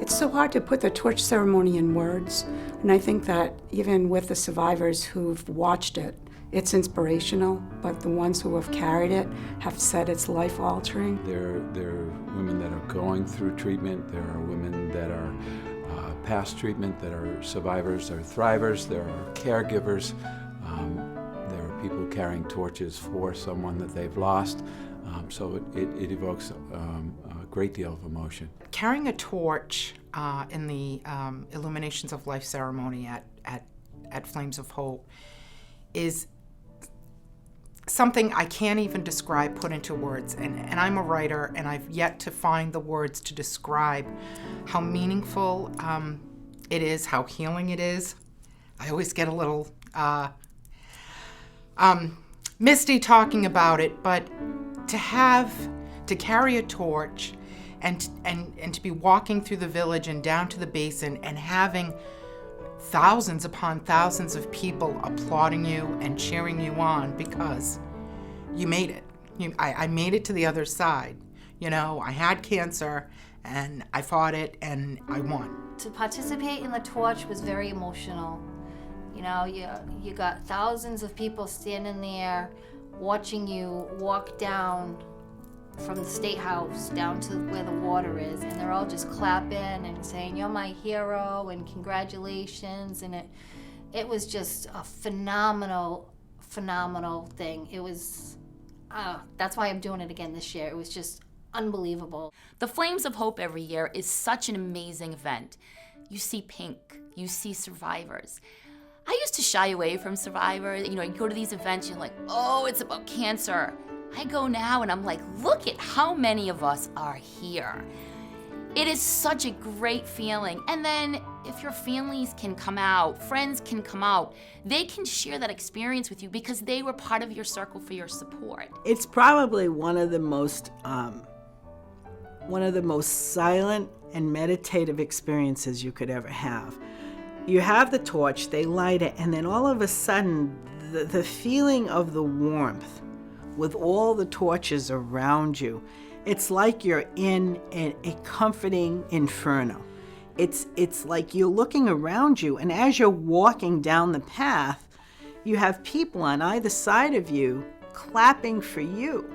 It's so hard to put the torch ceremony in words, and I think that even with the survivors who've watched it, it's inspirational, but the ones who have carried it have said it's life-altering. There are women that are going through treatment, there are women that are past treatment, that are survivors, there are thrivers, there are caregivers, there are people carrying torches for someone that they've lost, so it evokes a great deal of emotion. Carrying a torch in the Illuminations of Life ceremony at Flames of Hope is something I can't even describe, put into words. And I'm a writer, and I've yet to find the words to describe how meaningful it is, how healing it is. I always get a little misty talking about it, but to carry a torch and to be walking through the village and down to the basin and having thousands upon thousands of people applauding you and cheering you on because you made it. I made it to the other side. You know, I had cancer and I fought it and I won. To participate in the torch was very emotional. You know, you got thousands of people standing there watching you walk down from the State House down to where the water is, and they're all just clapping and saying, "You're my hero," and congratulations, and it was just a phenomenal thing. It was, that's why I'm doing it again this year. It was just unbelievable. The Flames of Hope every year is such an amazing event. You see pink, you see survivors. I used to shy away from survivors. You know, you go to these events, you're like, oh, it's about cancer. I go now and I'm like, look at how many of us are here. It is such a great feeling. And then if your families can come out, friends can come out, they can share that experience with you because they were part of your circle for your support. It's probably one of the most silent and meditative experiences you could ever have. You have the torch, they light it, and then all of a sudden, the feeling of the warmth with all the torches around you, it's like you're in a comforting inferno. It's like you're looking around you, and as you're walking down the path, you have people on either side of you clapping for you,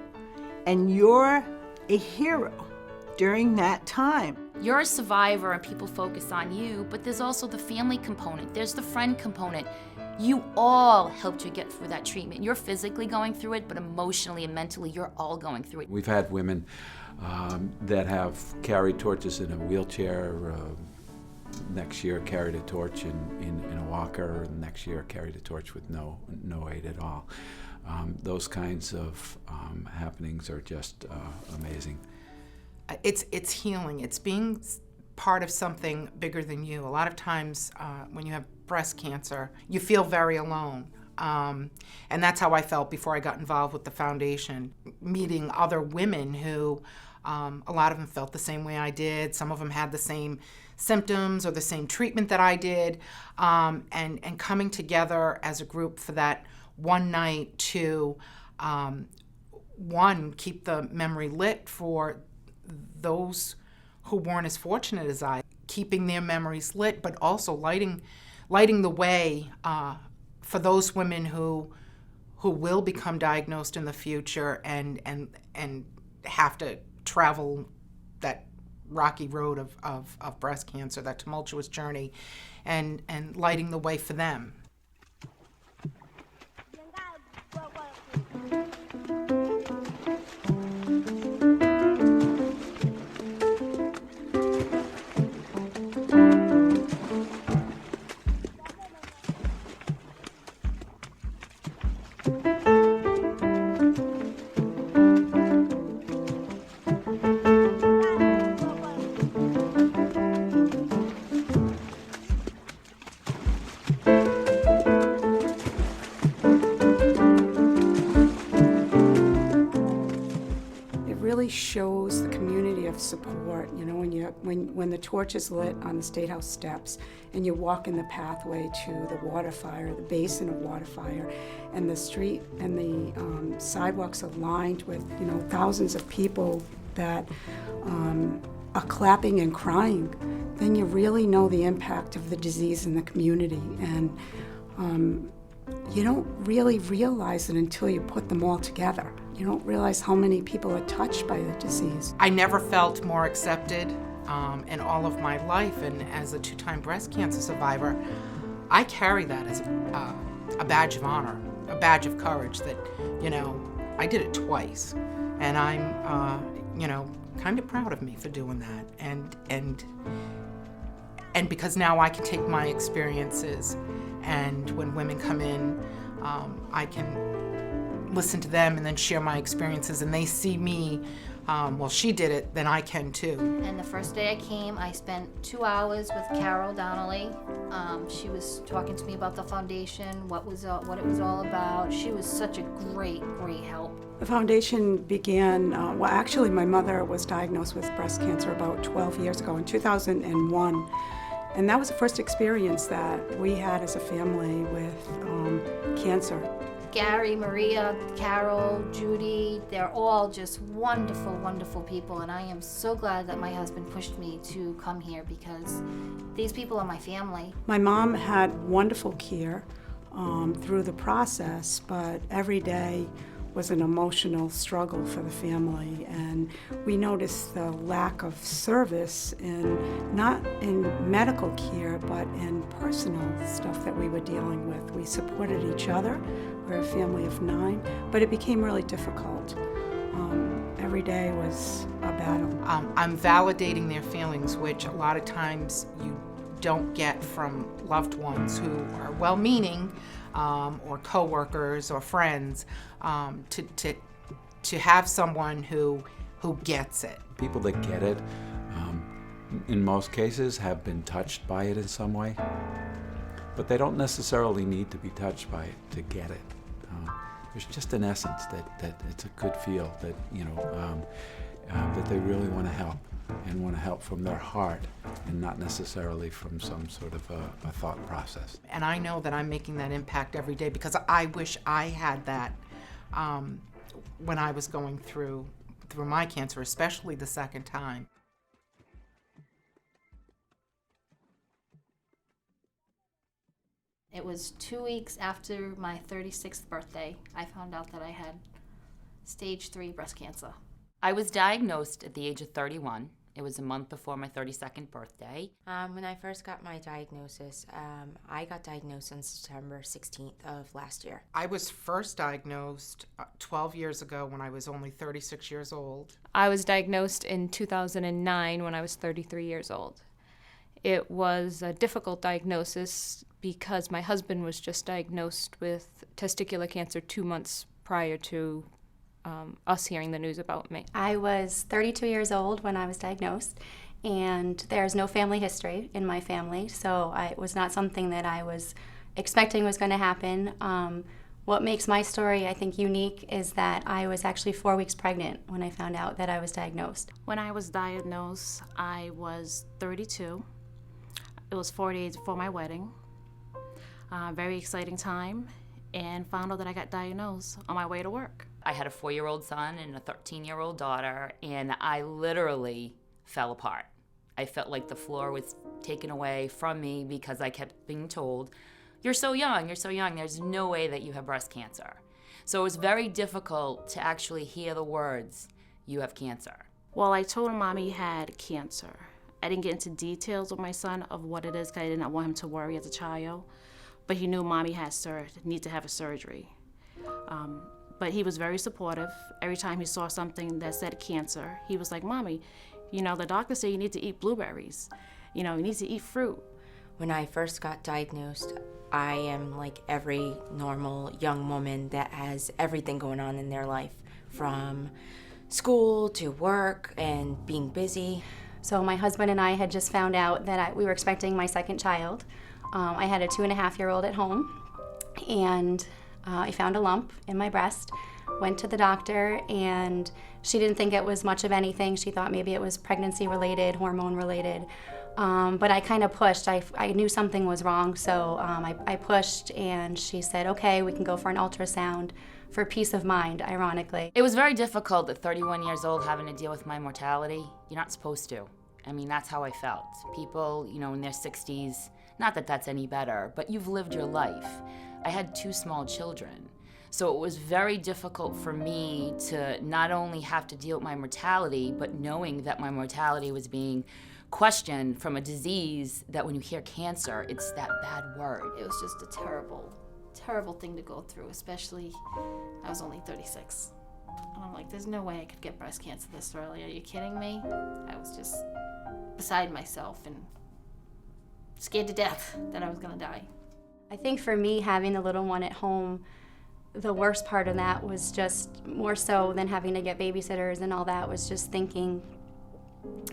and you're a hero during that time. You're a survivor and people focus on you, but there's also the family component, there's the friend component. You all helped you get through that treatment. You're physically going through it, but emotionally and mentally, you're all going through it. We've had women that have carried torches in a wheelchair, next year carried a torch in a walker, next year carried a torch with no aid at all. Those kinds of happenings are just amazing. It's healing. It's being part of something bigger than you. A lot of times when you have breast cancer, you feel very alone. And that's how I felt before I got involved with the foundation, meeting other women who, a lot of them felt the same way I did. Some of them had the same symptoms or the same treatment that I did, and coming together as a group for that one night to, one, keep the memory lit for those who weren't as fortunate as I, keeping their memories lit, but also lighting the way for those women who will become diagnosed in the future and have to travel that rocky road of breast cancer, that tumultuous journey, and lighting the way for them. Shows the community of support. You know, when the torch is lit on the State House steps and you walk in the pathway to the water fire, the basin of water fire, and the street and the sidewalks are lined with, you know, thousands of people that are clapping and crying, then you really know the impact of the disease in the community. And you don't really realize it until you put them all together. You don't realize how many people are touched by the disease. I never felt more accepted in all of my life, and as a 2-time breast cancer survivor, I carry that as a badge of honor, a badge of courage that, I did it twice, and I'm, kind of proud of me for doing that, and because now I can take my experiences, and when women come in, I can listen to them and then share my experiences, and they see me, well, she did it, then I can too. And the first day I came, I spent 2 hours with Carol Donnelly. She was talking to me about the foundation, what it was all about. She was such a great help. The foundation began, actually my mother was diagnosed with breast cancer about 12 years ago in 2001. And that was the first experience that we had as a family with cancer. Gary, Maria, Carol, Judy, they're all just wonderful, wonderful people, and I am so glad that my husband pushed me to come here because these people are my family. My mom had wonderful care through the process, but every day was an emotional struggle for the family, and we noticed the lack of service not in medical care, but in personal stuff that we were dealing with. We supported each other. We're a family of 9, but it became really difficult. Every day was a battle. I'm validating their feelings, which a lot of times you don't get from loved ones who are well-meaning, or coworkers or friends, to have someone who gets it. People that get it, in most cases, have been touched by it in some way, but they don't necessarily need to be touched by it to get it. There's just an essence that it's a good feel, that that they really want to help, and want to help from their heart and not necessarily from some sort of a thought process. And I know that I'm making that impact every day because I wish I had that when I was going through my cancer, especially the second time. It was 2 weeks after my 36th birthday, I found out that I had stage 3 breast cancer. I was diagnosed at the age of 31. It was a month before my 32nd birthday. When I first got my diagnosis, I got diagnosed on September 16th of last year. I was first diagnosed 12 years ago when I was only 36 years old. I was diagnosed in 2009 when I was 33 years old. It was a difficult diagnosis because my husband was just diagnosed with testicular cancer 2 months prior to us hearing the news about me. I was 32 years old when I was diagnosed, and there's no family history in my family, so it was not something that I was expecting was going to happen. What makes my story, I think, unique is that I was actually 4 weeks pregnant when I found out that I was diagnosed. When I was diagnosed, I was 32. It was 4 days before my wedding. Very exciting time, and found out that I got diagnosed on my way to work. I had a 4-year-old son and a 13-year-old daughter, and I literally fell apart. I felt like the floor was taken away from me because I kept being told, you're so young, there's no way that you have breast cancer. So it was very difficult to actually hear the words, you have cancer. Well, I told him Mommy had cancer. I didn't get into details with my son of what it is because I did not want him to worry as a child. But he knew Mommy had need to have a surgery. But he was very supportive. Every time he saw something that said cancer, he was like, Mommy, the doctor said you need to eat blueberries. You need to eat fruit. When I first got diagnosed, I am like every normal young woman that has everything going on in their life, from school to work and being busy. So my husband and I had just found out that we were expecting my second child. I had a 2.5-year-old at home, and I found a lump in my breast, went to the doctor, and she didn't think it was much of anything. She thought maybe it was pregnancy-related, hormone-related, but I kind of pushed. I knew something was wrong, so I pushed, and she said, okay, we can go for an ultrasound for peace of mind, ironically. It was very difficult at 31 years old having to deal with my mortality. You're not supposed to. I mean, that's how I felt. People, you know, in their 60s, not that that's any better, but you've lived your life. I had 2 small children. So it was very difficult for me to not only have to deal with my mortality, but knowing that my mortality was being questioned from a disease that when you hear cancer, it's that bad word. It was just a terrible, terrible thing to go through, especially I was only 36. And I'm like, there's no way I could get breast cancer this early. Are you kidding me? I was just beside myself and scared to death that I was gonna die. I think for me, having the little one at home, the worst part of that was just more so than having to get babysitters and all that was just thinking,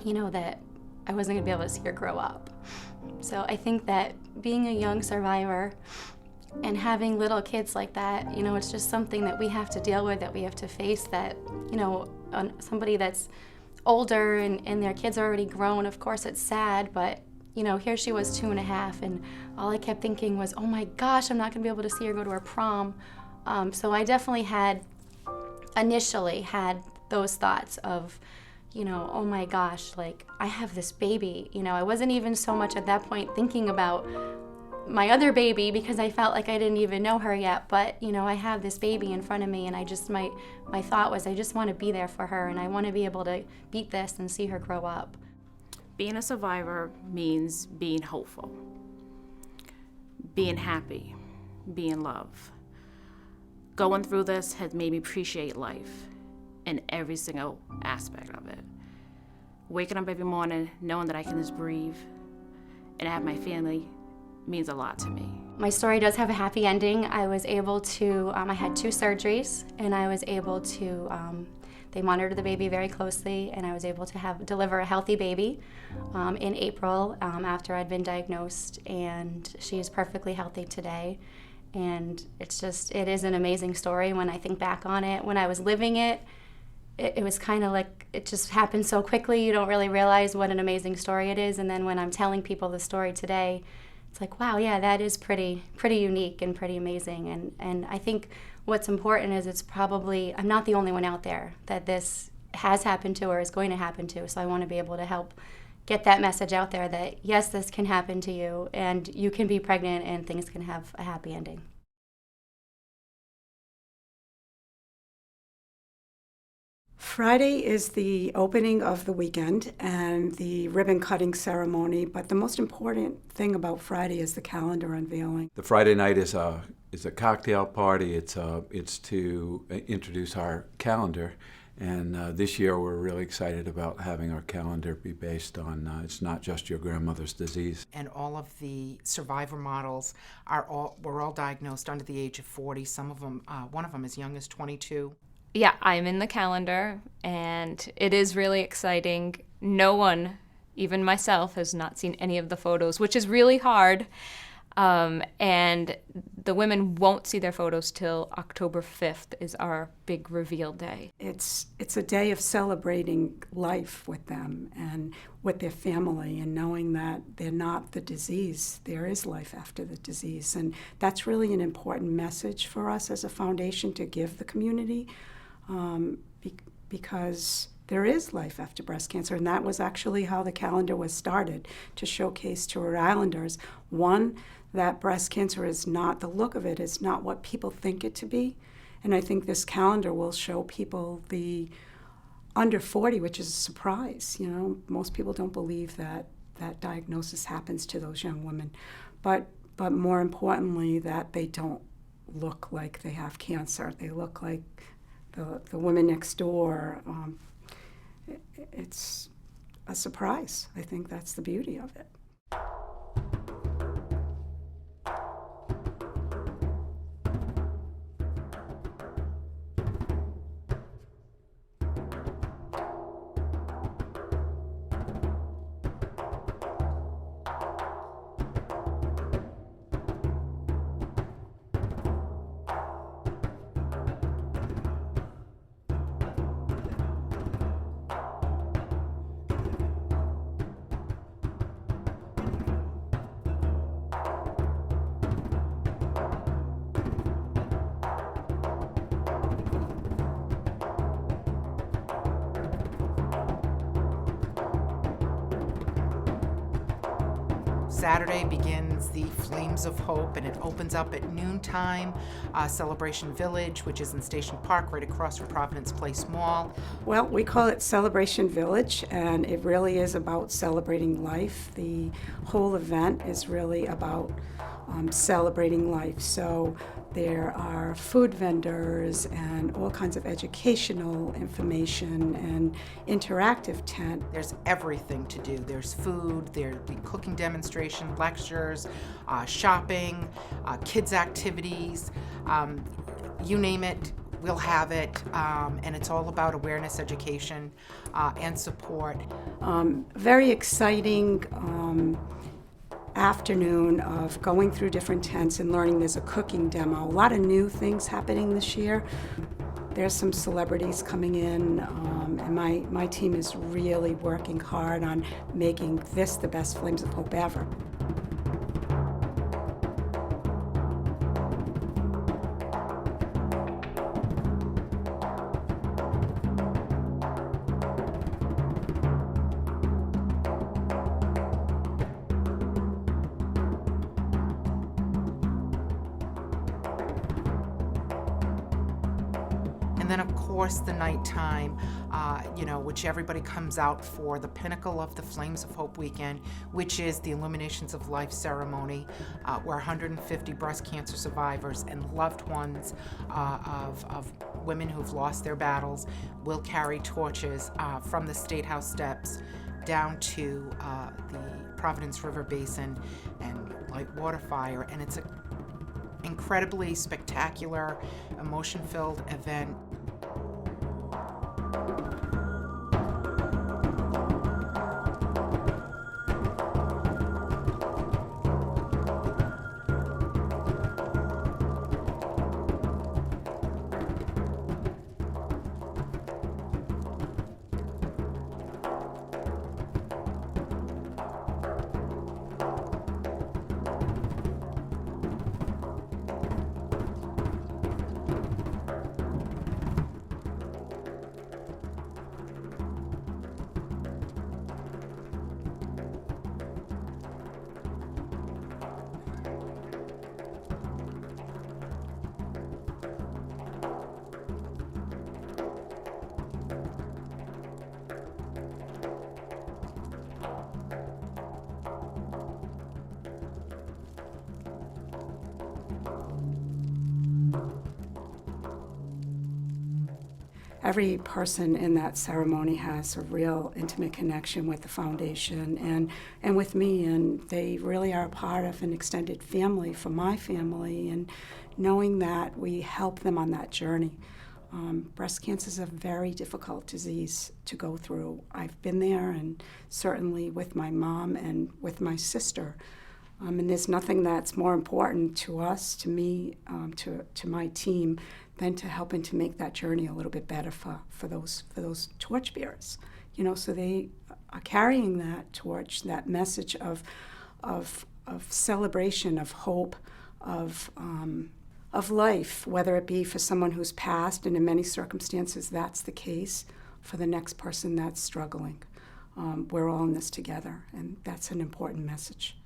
you know, that I wasn't gonna be able to see her grow up. So I think that being a young survivor and having little kids like that, you know, it's just something that we have to deal with, that we have to face, that, you know, somebody that's older and their kids are already grown, of course it's sad, but, you know, here she was 2.5, and all I kept thinking was, oh my gosh, I'm not gonna be able to see her go to her prom. So I definitely initially had those thoughts of, you know, oh my gosh, like, I have this baby. You know, I wasn't even so much at that point thinking about my other baby because I felt like I didn't even know her yet, but, you know, I have this baby in front of me, and I just, my thought was I just want to be there for her, and I want to be able to beat this and see her grow up. Being a survivor means being hopeful, being happy, being loved. Going through this has made me appreciate life in every single aspect of it. Waking up every morning knowing that I can just breathe and have my family means a lot to me. My story does have a happy ending. I was able to, I had 2 surgeries, and I was able to, they monitored the baby very closely, and I was able to deliver a healthy baby in April after I'd been diagnosed, and she is perfectly healthy today. And it is an amazing story when I think back on it. When I was living it, it was kind of like it just happened so quickly, you don't really realize what an amazing story it is. And then when I'm telling people the story today, it's like, wow, yeah, that is pretty unique and pretty amazing. And I think what's important is it's probably, I'm not the only one out there that this has happened to or is going to happen to. So I want to be able to help get that message out there that, yes, this can happen to you, and you can be pregnant and things can have a happy ending. Friday is the opening of the weekend and the ribbon cutting ceremony, but the most important thing about Friday is the calendar unveiling. The Friday night is a cocktail party. It's to introduce our calendar, and this year we're really excited about having our calendar be based on it's not just your grandmother's disease. And all of the survivor models were all diagnosed under the age of 40. Some of them, one of them as young as 22. Yeah, I'm in the calendar, and it is really exciting. No one, even myself, has not seen any of the photos, which is really hard. And the women won't see their photos till October 5th is our big reveal day. It's a day of celebrating life with them and with their family, and knowing that they're not the disease. There is life after the disease. And that's really an important message for us as a foundation to give the community, because there is life after breast cancer. And that was actually how the calendar was started, to showcase to Rhode Islanders, one, that breast cancer is not, the look of it is not what people think it to be. And I think this calendar will show people the under 40, which is a surprise. You know, most people don't believe that that diagnosis happens to those young women. But more importantly, that they don't look like they have cancer. They look like the women next door. It's a surprise. I think that's the beauty of it. Saturday begins the Flames of Hope, and it opens up at noontime. Celebration Village, which is in Station Park, right across from Providence Place Mall. Well, we call it Celebration Village, and it really is about celebrating life. The whole event is really about celebrating life. So there are food vendors and all kinds of educational information and interactive tent. There's everything to do. There's food, there'll be cooking demonstration, lectures, shopping, kids activities, you name it, we'll have it, and it's all about awareness, education, and support. Very exciting afternoon of going through different tents and learning. There's a cooking demo. A lot of new things happening this year. There's some celebrities coming in, and my team is really working hard on making this the best Flames of Hope ever. And then, of course, the nighttime, which everybody comes out for, the pinnacle of the Flames of Hope weekend, which is the Illuminations of Life ceremony, where 150 breast cancer survivors and loved ones of women who've lost their battles will carry torches from the State House steps down to the Providence River Basin and light water fire. And it's an incredibly spectacular, emotion-filled event. Every person in that ceremony has a real intimate connection with the foundation and with me, and they really are a part of an extended family for my family, and knowing that we help them on that journey. Breast cancer is a very difficult disease to go through. I've been there, and certainly with my mom and with my sister. And there's nothing that's more important to us, to me, to my team, than to helping to make that journey a little bit better for those torchbearers. So they are carrying that torch, that message of celebration, of hope, of life, whether it be for someone who's passed, and in many circumstances that's the case, for the next person that's struggling. We're all in this together, and that's an important message.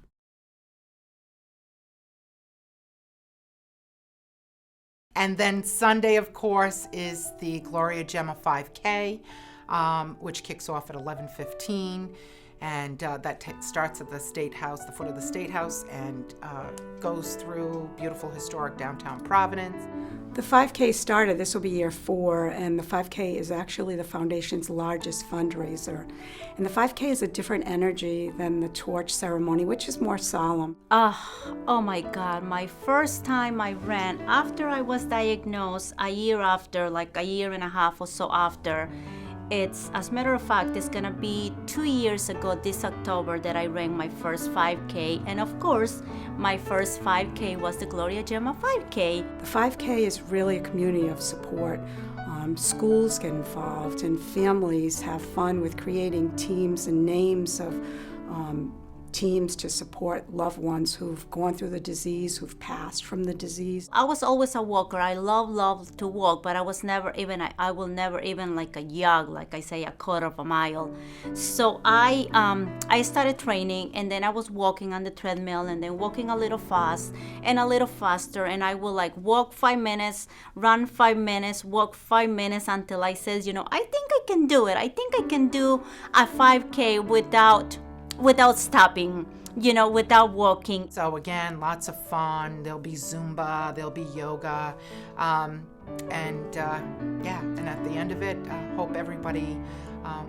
And then Sunday, of course, is the Gloria Gemma 5K, which kicks off at 11:15, and that starts at the State House, the foot of the State House, and goes through beautiful historic downtown Providence. The 5K started, this will be year 4, and the 5K is actually the foundation's largest fundraiser. And the 5K is a different energy than the torch ceremony, which is more solemn. Oh my God, my first time I ran after I was diagnosed, a year after, like a year and a half or so after. It's, as a matter of fact, it's gonna be 2 years ago this October that I ran my first 5K. And of course, my first 5K was the Gloria Gemma 5K. The 5K is really a community of support. Schools get involved, and families have fun with creating teams and names of teams to support loved ones who've gone through the disease, who've passed from the disease? I was always a walker. I love to walk, but I was never even, I will never even like a jog, like I say, a quarter of a mile. So I started training, and then I was walking on the treadmill, and then walking a little fast and a little faster, and I will like walk 5 minutes, run 5 minutes, walk 5 minutes until I says, you know, I think I can do it. I think I can do a 5K without stopping, you know, without walking. So again, lots of fun. There'll be Zumba, there'll be yoga, and at the end of it, I hope everybody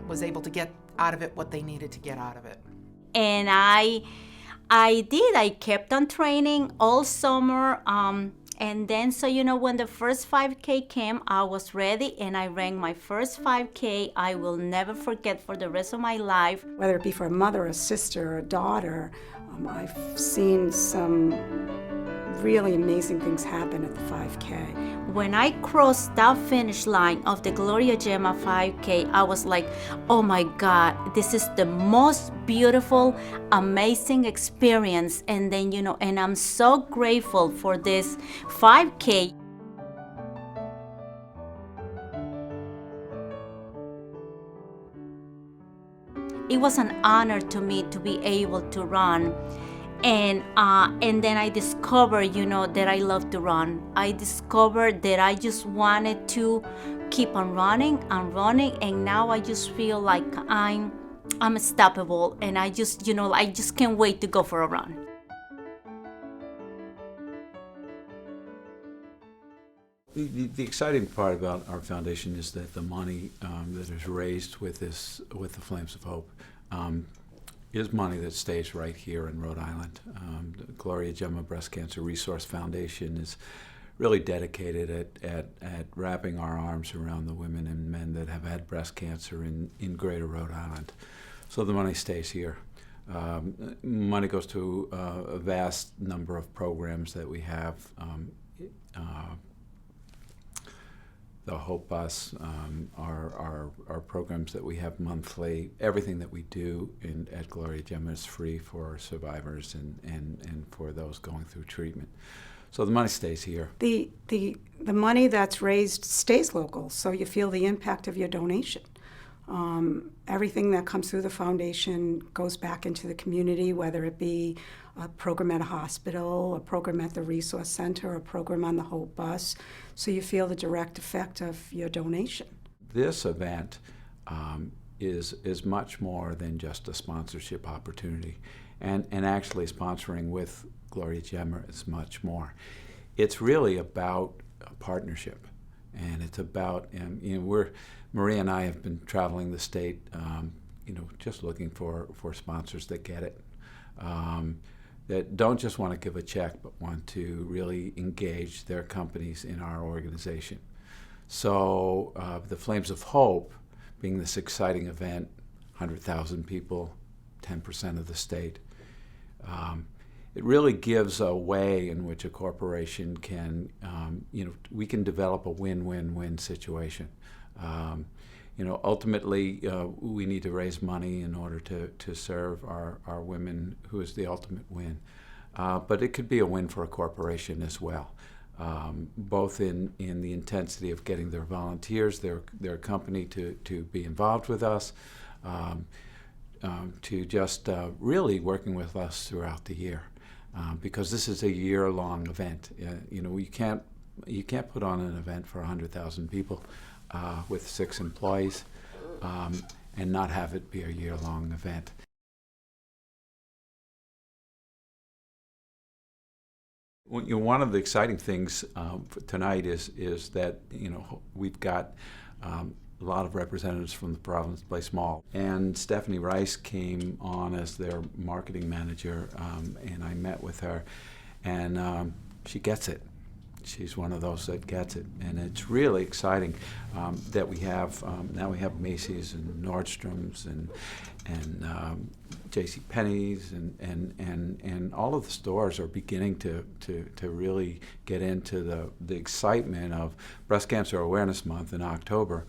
was able to get out of it what they needed to get out of it. And I kept on training all summer. And then, so, you know, when the first 5K came, I was ready, and I ran my first 5K. I will never forget for the rest of my life. Whether it be for a mother, a sister, or a daughter, I've seen some really amazing things happen at the 5K. When I crossed that finish line of the Gloria Gemma 5K, I was like, oh my God, this is the most beautiful, amazing experience. And then, you know, and I'm so grateful for this 5K. It was an honor to me to be able to run. And then I discovered, you know, that I love to run. I discovered that I just wanted to keep on running and running, and now I just feel like I'm unstoppable, and I just, you know, I just can't wait to go for a run. The exciting part about our foundation is that the money that is raised with the Flames of Hope is money that stays right here in Rhode Island. The Gloria Gemma Breast Cancer Resource Foundation is really dedicated at wrapping our arms around the women and men that have had breast cancer in Greater Rhode Island. So the money stays here. Money goes to a vast number of programs that we have. The Hope Bus, our programs that we have monthly. Everything that we do at Gloria Gemma is free for survivors and for those going through treatment. So the money stays here. The money that's raised stays local, so you feel the impact of your donation. Everything that comes through the foundation goes back into the community, whether it be a program at a hospital, a program at the resource center, a program on the Hope Bus, so you feel the direct effect of your donation. This event is much more than just a sponsorship opportunity, and actually sponsoring with Gloria Gemma is much more. It's really about a partnership, and it's about, Maria and I have been traveling the state, just looking for sponsors that get it, that don't just want to give a check, but want to really engage their companies in our organization. So the Flames of Hope, being this exciting event, 100,000 people, 10% of the state, it really gives a way in which a corporation can, we can develop a win-win-win situation. Ultimately, we need to raise money in order to serve our women, who is the ultimate win. But it could be a win for a corporation as well, both in the intensity of getting their volunteers, their company to be involved with us, to just really working with us throughout the year. Because this is a year-long event. You can't put on an event for 100,000 people with 6 employees and not have it be a year-long event. One of the exciting things tonight is that we've got a lot of representatives from the Providence Place Mall, and Stephanie Rice came on as their marketing manager, and I met with her, and she gets it. She's one of those that gets it, and it's really exciting that we have now we have Macy's and Nordstrom's and JCPenney's and all of the stores are beginning to really get into the excitement of Breast Cancer Awareness Month in October,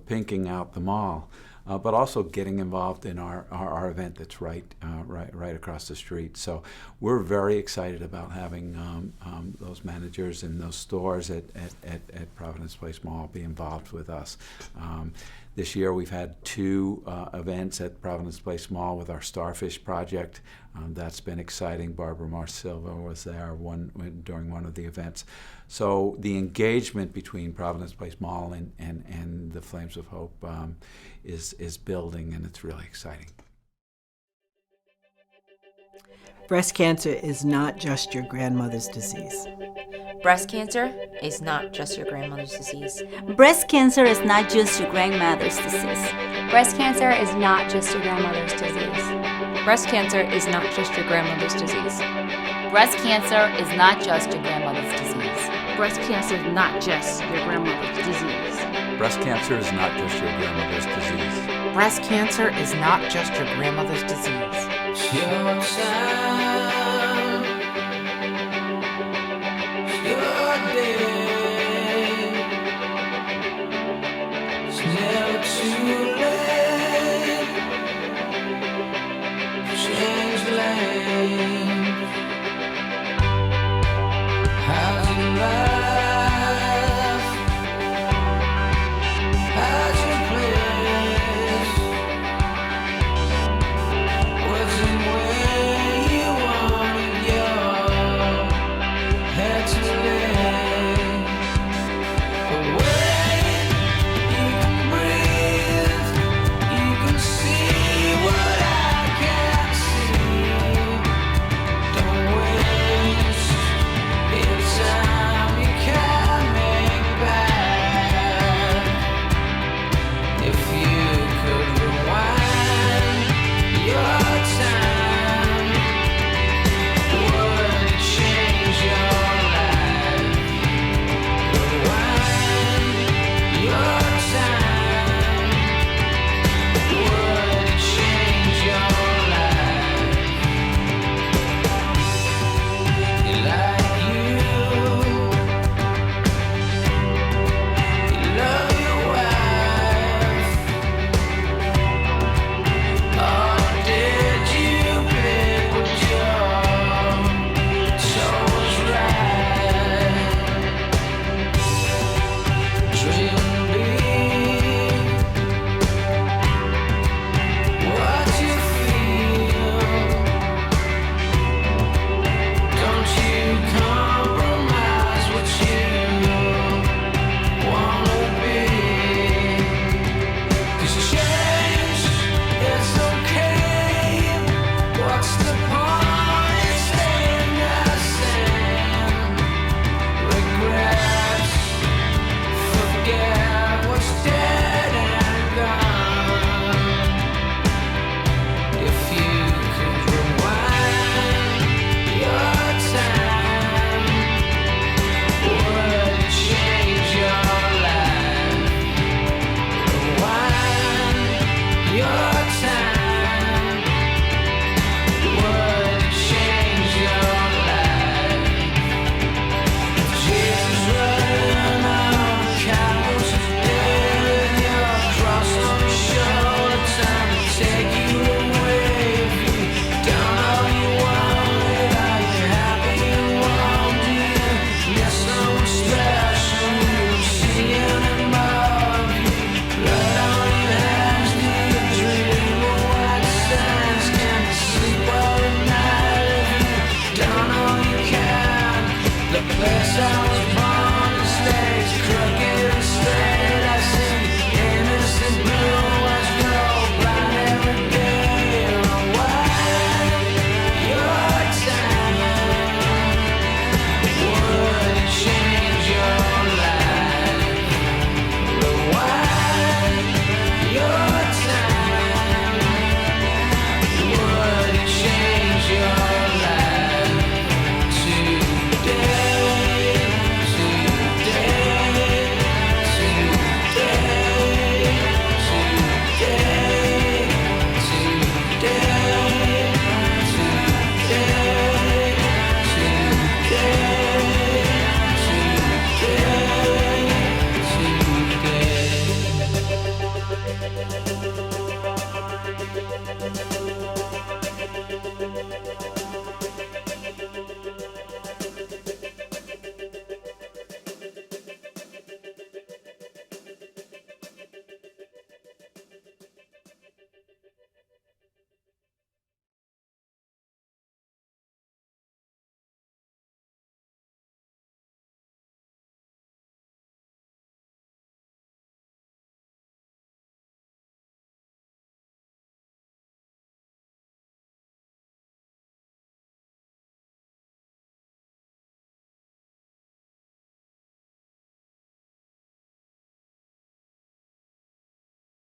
pinking out the mall. but also getting involved in our event that's right across the street. So we're very excited about having those managers in those stores at Providence Place Mall be involved with us. This year we've had 2 events at Providence Place Mall with our Starfish project. That's been exciting. Barbara Marsilva was there during one of the events. So the engagement between Providence Place Mall and the Flames of Hope is building, and it's really exciting. Breast cancer is not just your grandmother's disease. Breast cancer is not just your grandmother's disease. Breast cancer is not just your grandmother's disease. Breast cancer is not just your grandmother's disease. Breast cancer is not just your grandmother's disease. Breast cancer is not just your grandmother's disease. Breast cancer is not just your grandmother's disease. Breast cancer is not just your grandmother's disease. Breast cancer is not just your grandmother's disease. Your side.